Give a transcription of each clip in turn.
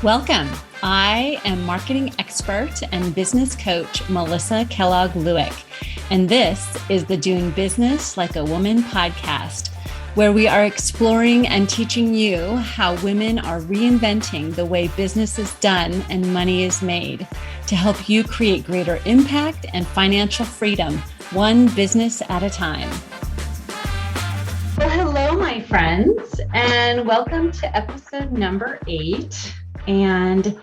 Welcome. I am marketing expert and business coach Melissa Kellogg-Lewick, and this is the Doing Business Like a Woman podcast, where we are exploring and teaching you how women are reinventing the way business is done and money is made to help you create greater impact and financial freedom, one business at a time. Well, hello, my friends, and welcome to episode number 8. And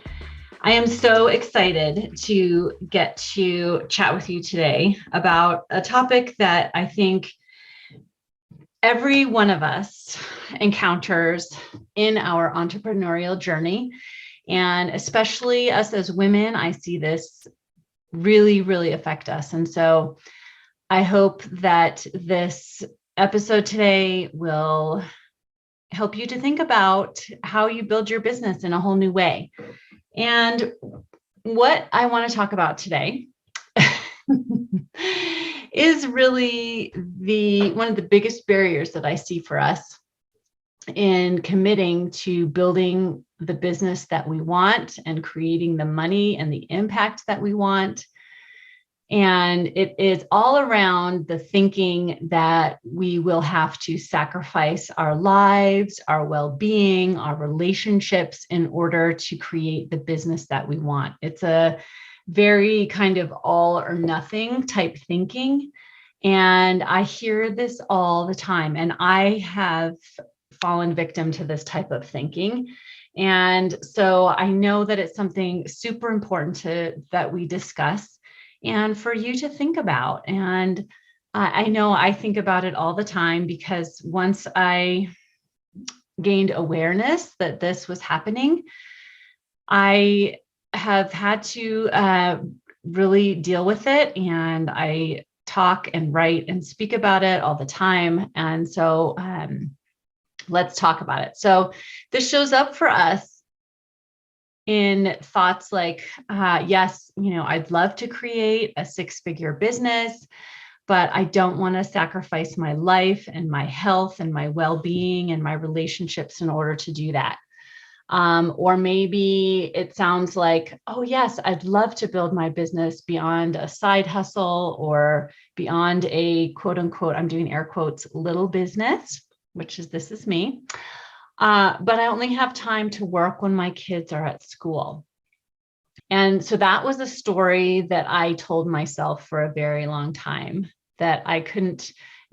I am so excited to get to chat with you today about a topic that I think every one of us encounters in our entrepreneurial journey. And especially us as women, I see this really affect us. And so I hope that this episode today will help you to think about how you build your business in a whole new way. And what I want to talk about today is really one of the biggest barriers that I see for us in committing to building the business that we want and creating the money and the impact that we want. And it is all around the thinking that we will have to sacrifice our lives, our well-being, our relationships in order to create the business that we want. It's a very kind of all or nothing type thinking. And I hear this all the time. And I have fallen victim to this type of thinking. And so I know that it's something super important that we discuss and for you to think about. And I know I think about it all the time because once I gained awareness that this was happening, I have had to really deal with it. And I talk and write and speak about it all the time. And so let's talk about it. So this shows up for us in thoughts like, yes, I'd love to create a 6-figure business, but I don't want to sacrifice my life and my health and my well-being and my relationships in order to do that. Or maybe it sounds like, oh yes, I'd love to build my business beyond a side hustle or beyond a quote unquote, I'm doing air quotes, little business, this is me. But I only have time to work when my kids are at school. And so that was a story that I told myself for a very long time, that I couldn't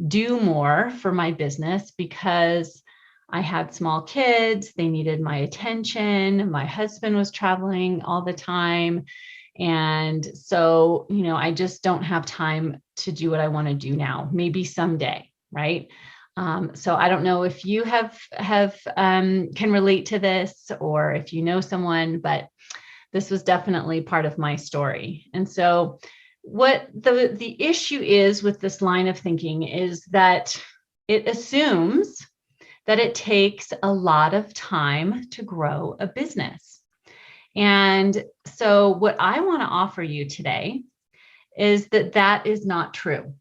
do more for my business because I had small kids. They needed my attention. My husband was traveling all the time. And so, I just don't have time to do what I want to do now, maybe someday, right? So I don't know if you can relate to this or if you know someone, but this was definitely part of my story. And so what the issue is with this line of thinking is that it assumes that it takes a lot of time to grow a business. And so what I want to offer you today is that is not true.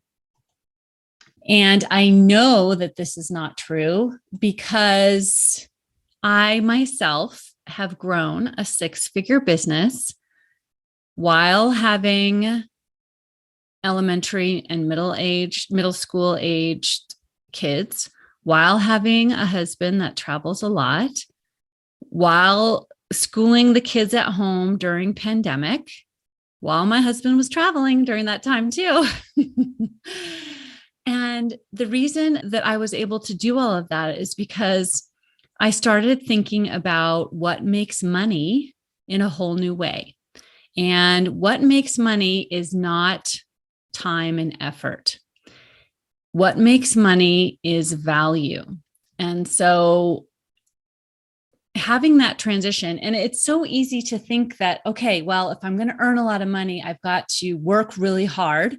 And I know that this is not true because I myself have grown a 6-figure business while having elementary and middle school aged kids, while having a husband that travels a lot, while schooling the kids at home during pandemic, while my husband was traveling during that time too. And the reason that I was able to do all of that is because I started thinking about what makes money in a whole new way. And what makes money is not time and effort. What makes money is value. And so having that transition, and it's so easy to think that, okay, well, if I'm going to earn a lot of money, I've got to work really hard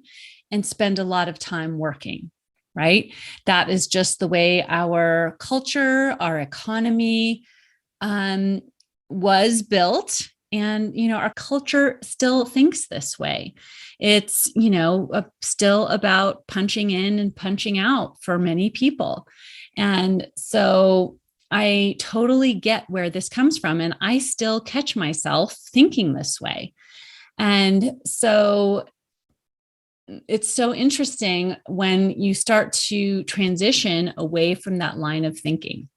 and spend a lot of time working, right? That is just the way our culture, our economy was built. And, our culture still thinks this way. It's, still about punching in and punching out for many people. And so I totally get where this comes from. And I still catch myself thinking this way. And so it's so interesting when you start to transition away from that line of thinking.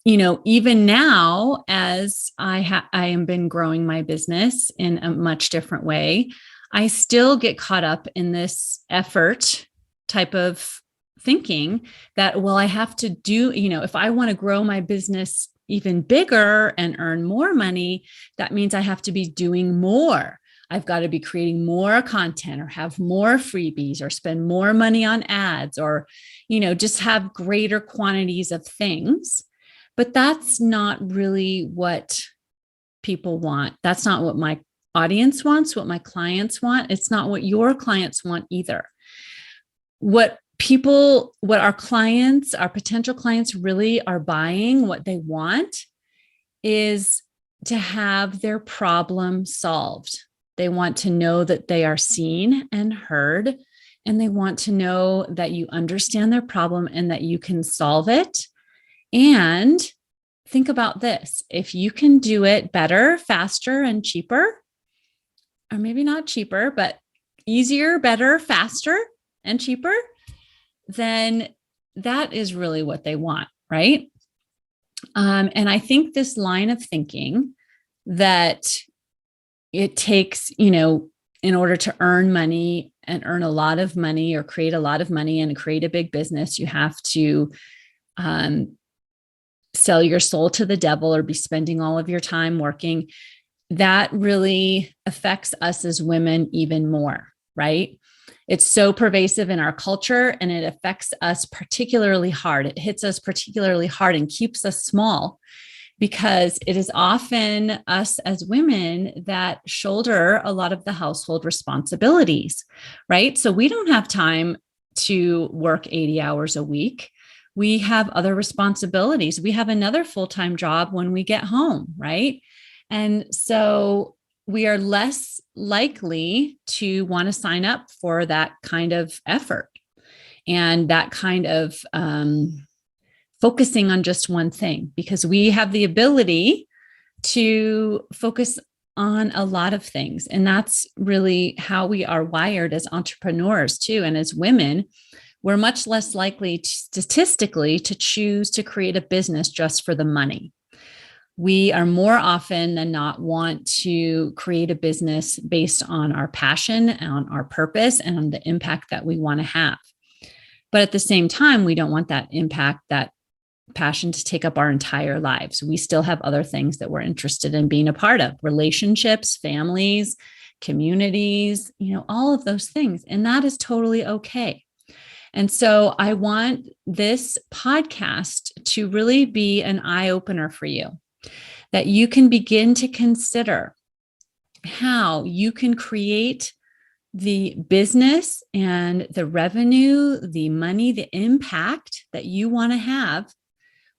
Even now, as I am been growing my business in a much different way, I still get caught up in this effort type of thinking that, well, I have to do, if I want to grow my business even bigger and earn more money, that means I have to be doing more. I've got to be creating more content or have more freebies or spend more money on ads or, just have greater quantities of things. But that's not really what people want. That's not what my audience wants, what my clients want. It's not what your clients want either. What our clients, our potential clients really are buying, what they want is to have their problem solved. They want to know that they are seen and heard, and they want to know that you understand their problem and that you can solve it. And think about this. If you can do it better, faster, and cheaper, or maybe not cheaper, but easier, better, faster, and cheaper, then that is really what they want, right? And I think this line of thinking that it takes, in order to earn money and earn a lot of money or create a lot of money and create a big business, you have to sell your soul to the devil or be spending all of your time working. That really affects us as women even more, right? It's so pervasive in our culture and it affects us particularly hard. It hits us particularly hard and keeps us small because it is often us as women that shoulder a lot of the household responsibilities, right? So we don't have time to work 80 hours a week. We have other responsibilities. We have another full-time job when we get home, right? And so we are less likely to want to sign up for that kind of effort and that kind of focusing on just one thing, because we have the ability to focus on a lot of things. And that's really how we are wired as entrepreneurs too. And as women, we're much less likely statistically to choose to create a business just for the money. We are more often than not want to create a business based on our passion, on our purpose, and on the impact that we want to have. But at the same time, we don't want that impact, that passion to take up our entire lives. We still have other things that we're interested in being a part of: relationships, families, communities, all of those things. And that is totally okay. And so I want this podcast to really be an eye-opener for you, that you can begin to consider how you can create the business and the revenue, the money, the impact that you want to have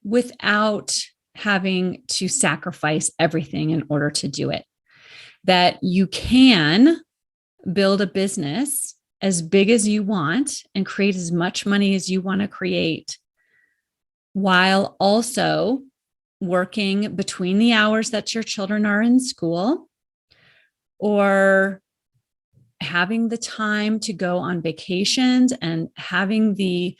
without having to sacrifice everything in order to do it. That you can build a business as big as you want and create as much money as you want to create, while also working between the hours that your children are in school, or having the time to go on vacations and having the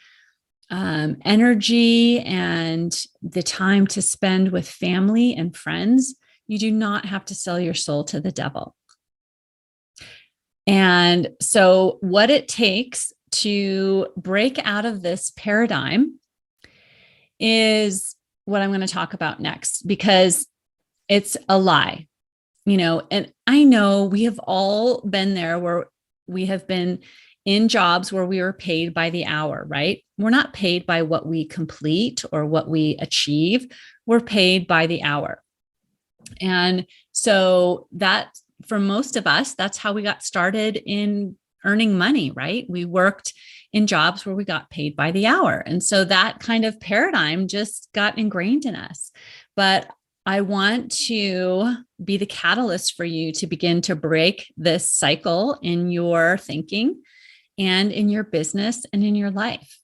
energy and the time to spend with family and friends. You do not have to sell your soul to the devil. And so what it takes to break out of this paradigm is what I'm going to talk about next, because it's a lie, and I know we have all been there where we have been in jobs where we were paid by the hour, right? We're not paid by what we complete or what we achieve. We're paid by the hour. And so that, for most of us, that's how we got started in earning money, right? We worked in jobs where we got paid by the hour. And so that kind of paradigm just got ingrained in us. But I want to be the catalyst for you to begin to break this cycle in your thinking and in your business and in your life.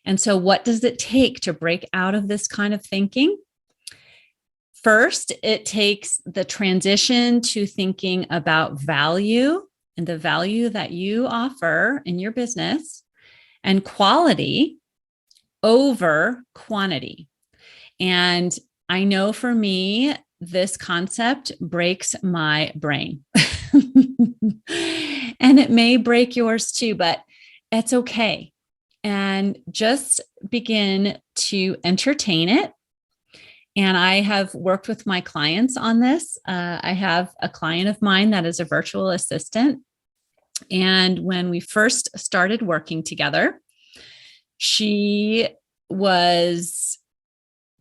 And so what does it take to break out of this kind of thinking? First, it takes the transition to thinking about value and the value that you offer in your business and quality over quantity. And I know for me, this concept breaks my brain. And it may break yours too, but it's okay. And just begin to entertain it. And I have worked with my clients on this. I have a client of mine that is a virtual assistant. And when we first started working together, she was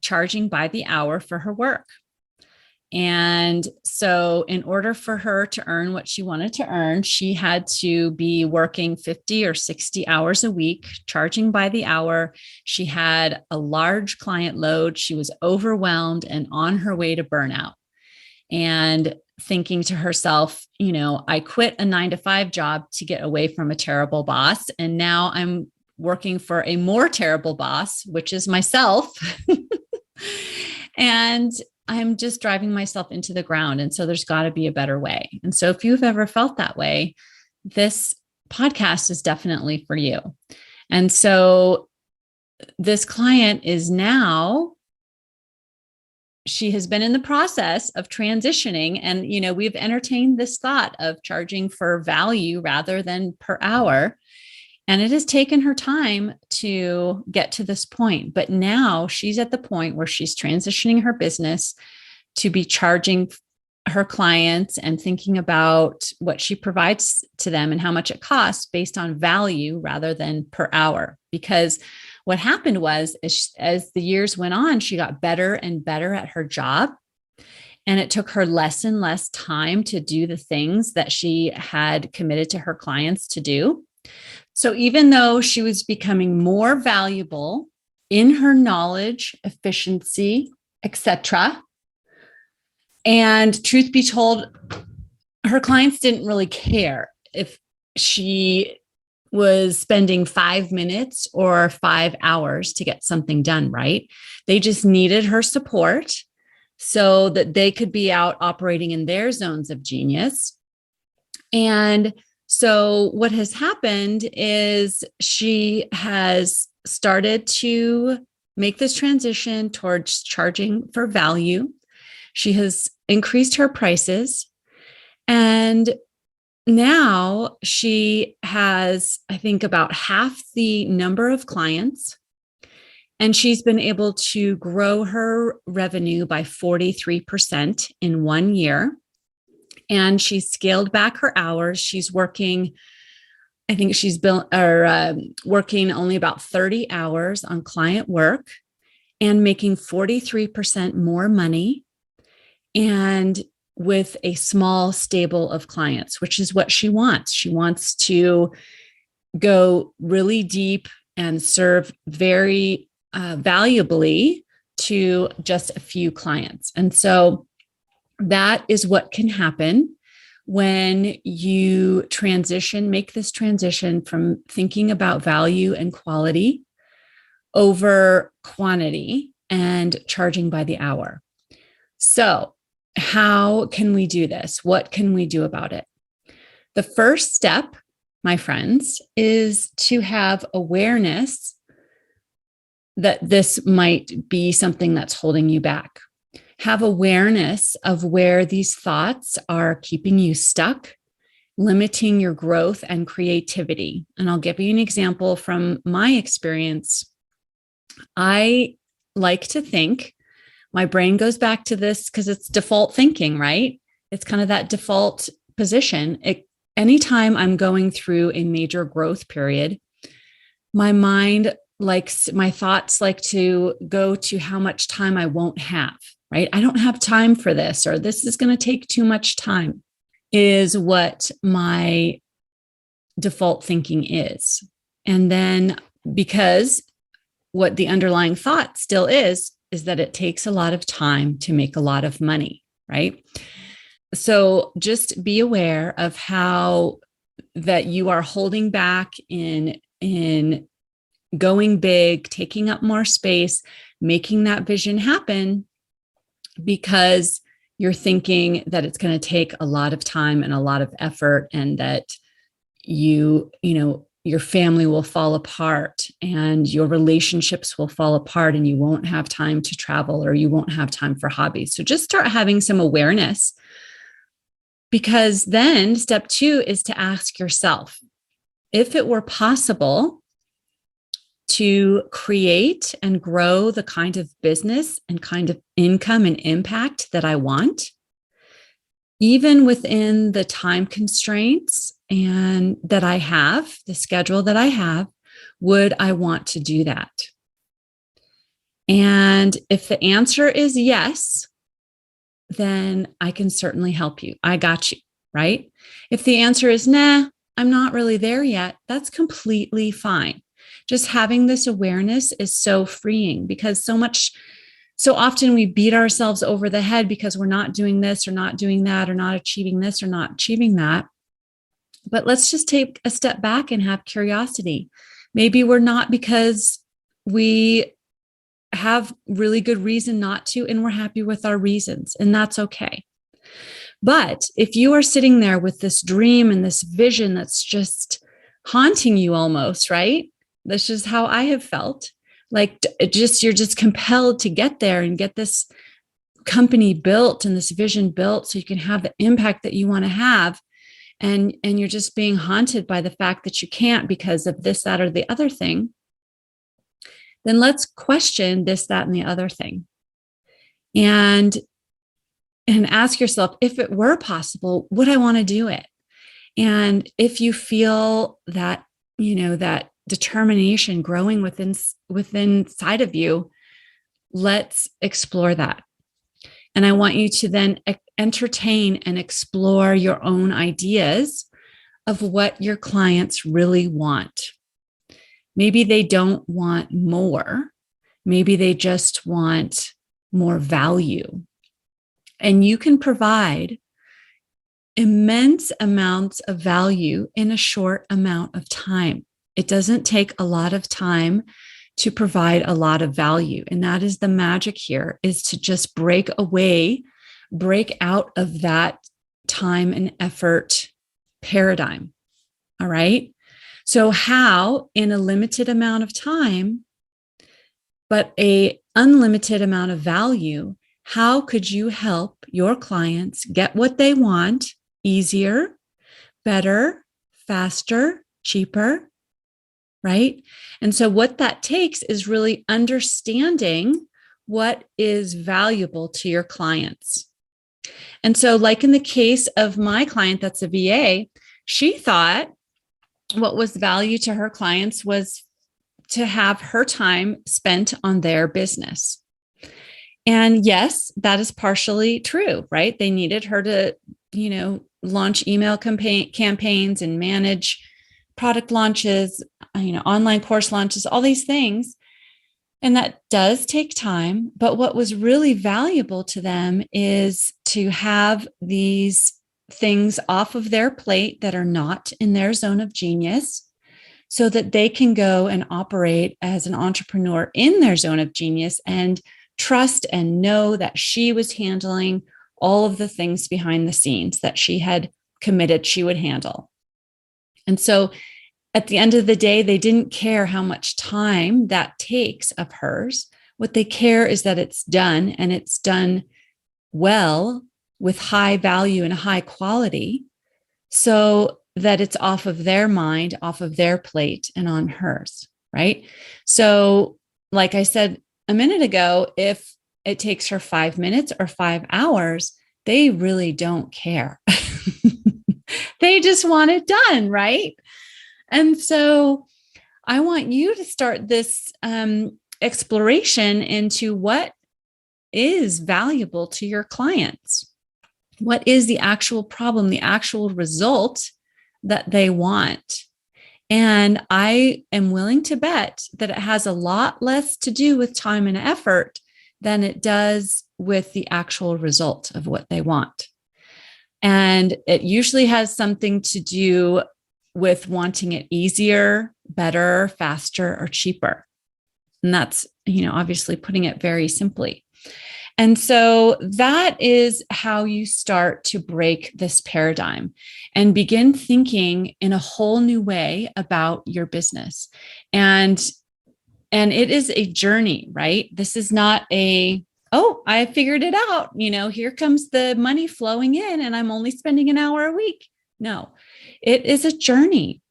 charging by the hour for her work. And so in order for her to earn what she wanted to earn, she had to be working 50 or 60 hours a week, charging by the hour. She had a large client load. She was overwhelmed and on her way to burnout, and thinking to herself, I quit a 9-to-5 job to get away from a terrible boss. And now I'm working for a more terrible boss, which is myself. And I'm just driving myself into the ground. And so there's got to be a better way. And so if you've ever felt that way, this podcast is definitely for you. And so this client is now, she has been in the process of transitioning. And, we've entertained this thought of charging for value rather than per hour. And it has taken her time to get to this point. But now she's at the point where she's transitioning her business to be charging her clients and thinking about what she provides to them and how much it costs based on value rather than per hour. Because what happened was, as the years went on, she got better and better at her job. And it took her less and less time to do the things that she had committed to her clients to do. So even though she was becoming more valuable in her knowledge, efficiency, etc., and truth be told, her clients didn't really care if she was spending 5 minutes or 5 hours to get something done, right? They just needed her support so that they could be out operating in their zones of genius. And so what has happened is she has started to make this transition towards charging for value. She has increased her prices. And now she has, I think, about half the number of clients. And she's been able to grow her revenue by 43% in 1 year. And she's scaled back her hours. She's working, I think she's working only about 30 hours on client work and making 43% more money, and with a small stable of clients, which is what she wants. She wants to go really deep and serve very valuably to just a few clients. And so that is what can happen when you make this transition from thinking about value and quality over quantity and charging by the hour. So how can we do this? What can we do about it? The first step, my friends, is to have awareness that this might be something that's holding you back. Have awareness of where these thoughts are keeping you stuck, limiting your growth and creativity. And I'll give you an example from my experience. I like to think, my brain goes back to this because it's default thinking, right? It's kind of that default position. Anytime I'm going through a major growth period, my thoughts like to go to how much time I won't have, right? I don't have time for this, or this is going to take too much time, is what my default thinking is. And then because what the underlying thought still is that it takes a lot of time to make a lot of money, right? So just be aware of how that you are holding back in going big, taking up more space, making that vision happen because you're thinking that it's going to take a lot of time and a lot of effort, and that your family will fall apart and your relationships will fall apart and you won't have time to travel or you won't have time for hobbies. So just start having some awareness, because then step 2 is to ask yourself, if it were possible to create and grow the kind of business and kind of income and impact that I want, even within the time constraints and that I have, the schedule that I have, would I want to do that? And if the answer is yes, then I can certainly help you. I got you, right? If the answer is nah, I'm not really there yet, that's completely fine. Just having this awareness is so freeing, because so often we beat ourselves over the head because we're not doing this or not doing that or not achieving this or not achieving that. But let's just take a step back and have curiosity. Maybe we're not because we have really good reason not to, and we're happy with our reasons, and that's okay. But if you are sitting there with this dream and this vision that's just haunting you almost, right? This is how I have felt. Like you're just compelled to get there and get this company built and this vision built so you can have the impact that you want to have. And you're just being haunted by the fact that you can't because of this, that, or the other thing. Then let's question this, that, and the other thing. And ask yourself, if it were possible, would I want to do it? And if you feel that, that determination growing within inside of you, let's explore that. And I want you to then entertain and explore your own ideas of what your clients really want. Maybe they don't want more. Maybe they just want more value. And you can provide immense amounts of value in a short amount of time. It doesn't take a lot of time to provide a lot of value. And that is the magic here, is to just break out of that time and effort paradigm. All right. So how, in a limited amount of time, but a unlimited amount of value, how could you help your clients get what they want easier, better, faster, cheaper, right? And so what that takes is really understanding what is valuable to your clients. And so, like in the case of my client that's a VA, she thought what was value to her clients was to have her time spent on their business. And yes, that is partially true, right? They needed her to, launch email campaigns and manage product launches, online course launches, all these things. And that does take time. But what was really valuable to them is to have these things off of their plate that are not in their zone of genius, so that they can go and operate as an entrepreneur in their zone of genius and trust and know that she was handling all of the things behind the scenes that she had committed she would handle. And so at the end of the day, they didn't care how much time that takes of hers. What they care is that it's done, and it's done well with high value and high quality, so that it's off of their mind, off of their plate, and on hers, right? So like I said a minute ago, if it takes her 5 minutes or 5 hours, they really don't care. They just want it done, right? And so I want you to start this exploration into what is valuable to your clients. What is the actual problem, the actual result that they want? And I am willing to bet that it has a lot less to do with time and effort than it does with the actual result of what they want. And it usually has something to do with wanting it easier, better, faster, or cheaper. And that's, obviously putting it very simply. And so that is how you start to break this paradigm and begin thinking in a whole new way about your business. And it is a journey, right? This is not I figured it out. Here comes the money flowing in and I'm only spending an hour a week. No, it is a journey.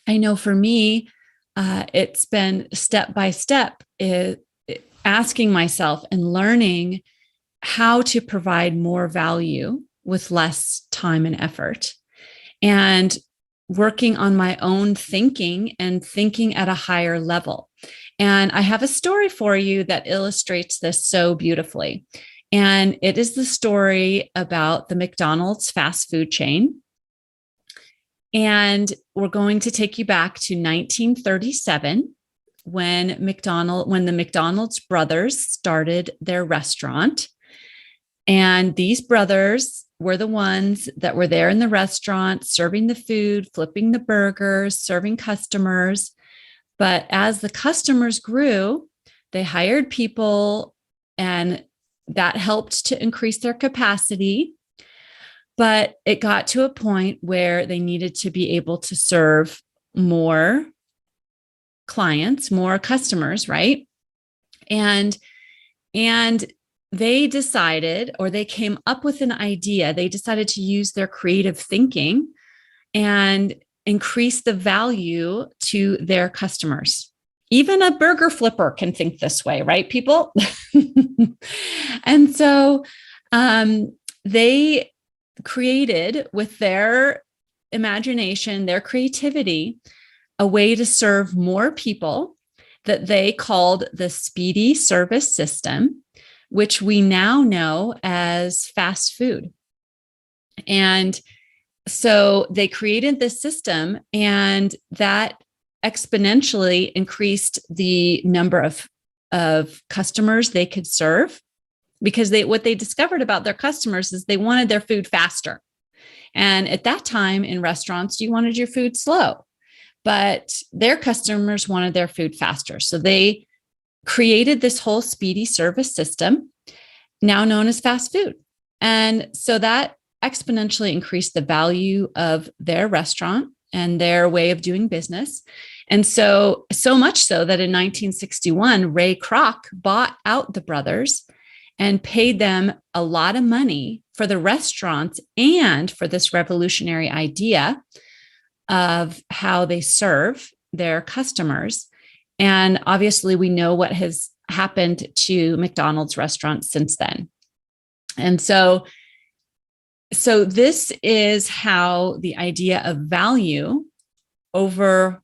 I know for me, it's been step by step, asking myself and learning how to provide more value with less time and effort, and working on my own thinking and thinking at a higher level. And I have a story for you that illustrates this so beautifully. And it is the story about the McDonald's fast food chain. And we're going to take you back to 1937 when the McDonald's brothers started their restaurant. And these brothers were the ones that were there in the restaurant, serving the food, flipping the burgers, serving customers. But as the customers grew, they hired people, and that helped to increase their capacity. But it got to a point where they needed to be able to serve more clients, more customers, right? And they decided, or they came up with an idea. They decided to use their creative thinking and increase the value to their customers. Even a burger flipper can think this way, right, people? And so they created, with their imagination, their creativity, a way to serve more people that they called the speedy service system, which we now know as fast food. And so they created this system, and that exponentially increased the number of customers they could serve, because what they discovered about their customers is they wanted their food faster. And at that time in restaurants, you wanted your food slow, but their customers wanted their food faster. So they created this whole speedy service system, now known as fast food. And so that exponentially increased the value of their restaurant and their way of doing business. And so much so that in 1961, Ray Kroc bought out the brothers and paid them a lot of money for the restaurants and for this revolutionary idea of how they serve their customers. And obviously, we know what has happened to McDonald's restaurants since then. And so this is how the idea of value over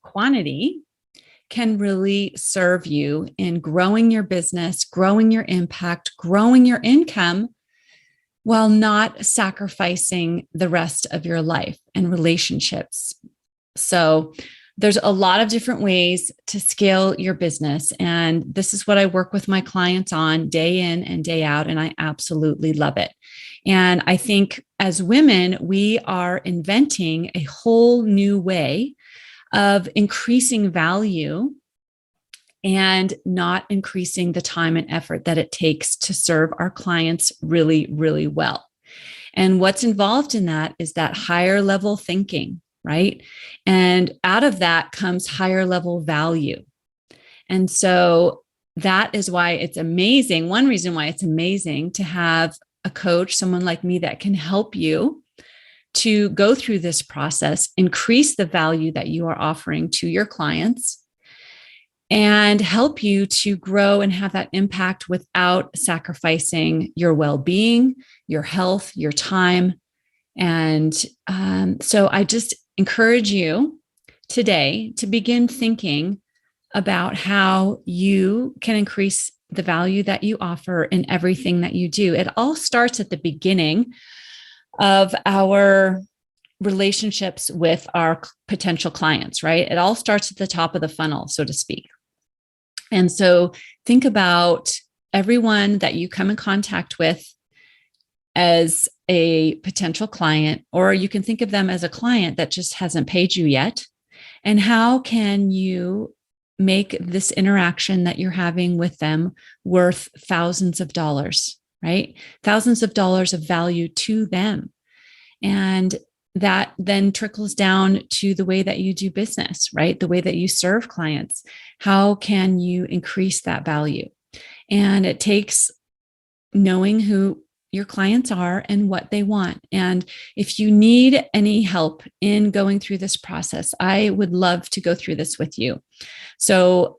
quantity can really serve you in growing your business, growing your impact, growing your income, while not sacrificing the rest of your life and relationships. So there's a lot of different ways to scale your business. And this is what I work with my clients on day in and day out. And I absolutely love it. And I think as women, we are inventing a whole new way of increasing value and not increasing the time and effort that it takes to serve our clients really, really well. And what's involved in that is that higher level thinking, right? And out of that comes higher level value. And so that is why it's amazing. One reason why it's amazing to have a coach, someone like me that can help you to go through this process, increase the value that you are offering to your clients, and help you to grow and have that impact without sacrificing your well-being, your health, your time. And so I just encourage you today to begin thinking about how you can increase the value that you offer in everything that you do. It all starts at the beginning of our relationships with our potential clients, right? It all starts at the top of the funnel, so to speak. And so think about everyone that you come in contact with as a potential client, or you can think of them as a client that just hasn't paid you yet. And how can you make this interaction that you're having with them worth thousands of dollars, right? Thousands of dollars of value to them. And that then trickles down to the way that you do business, right? The way that you serve clients. How can you increase that value? And it takes knowing who your clients are and what they want. And if you need any help in going through this process, I would love to go through this with you. So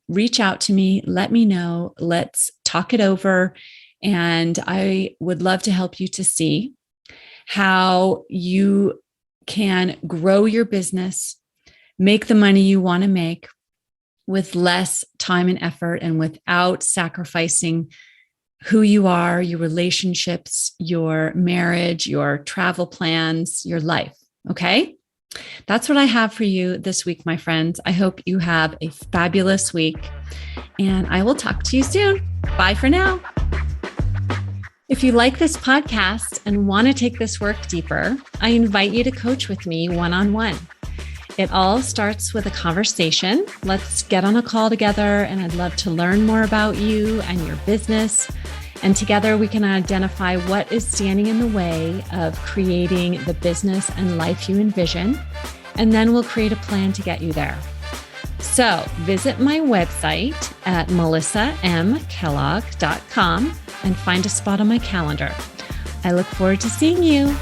reach out to me, let me know, let's talk it over. And I would love to help you to see how you can grow your business, make the money you want to make with less time and effort and without sacrificing who you are, your relationships, your marriage, your travel plans, your life. Okay? That's what I have for you this week, my friends. I hope you have a fabulous week, and I will talk to you soon. Bye for now. If you like this podcast and want to take this work deeper, I invite you to coach with me one-on-one. It all starts with a conversation. Let's get on a call together, and I'd love to learn more about you and your business. And together we can identify what is standing in the way of creating the business and life you envision. And then we'll create a plan to get you there. So visit my website at melissamkellogg.com and find a spot on my calendar. I look forward to seeing you.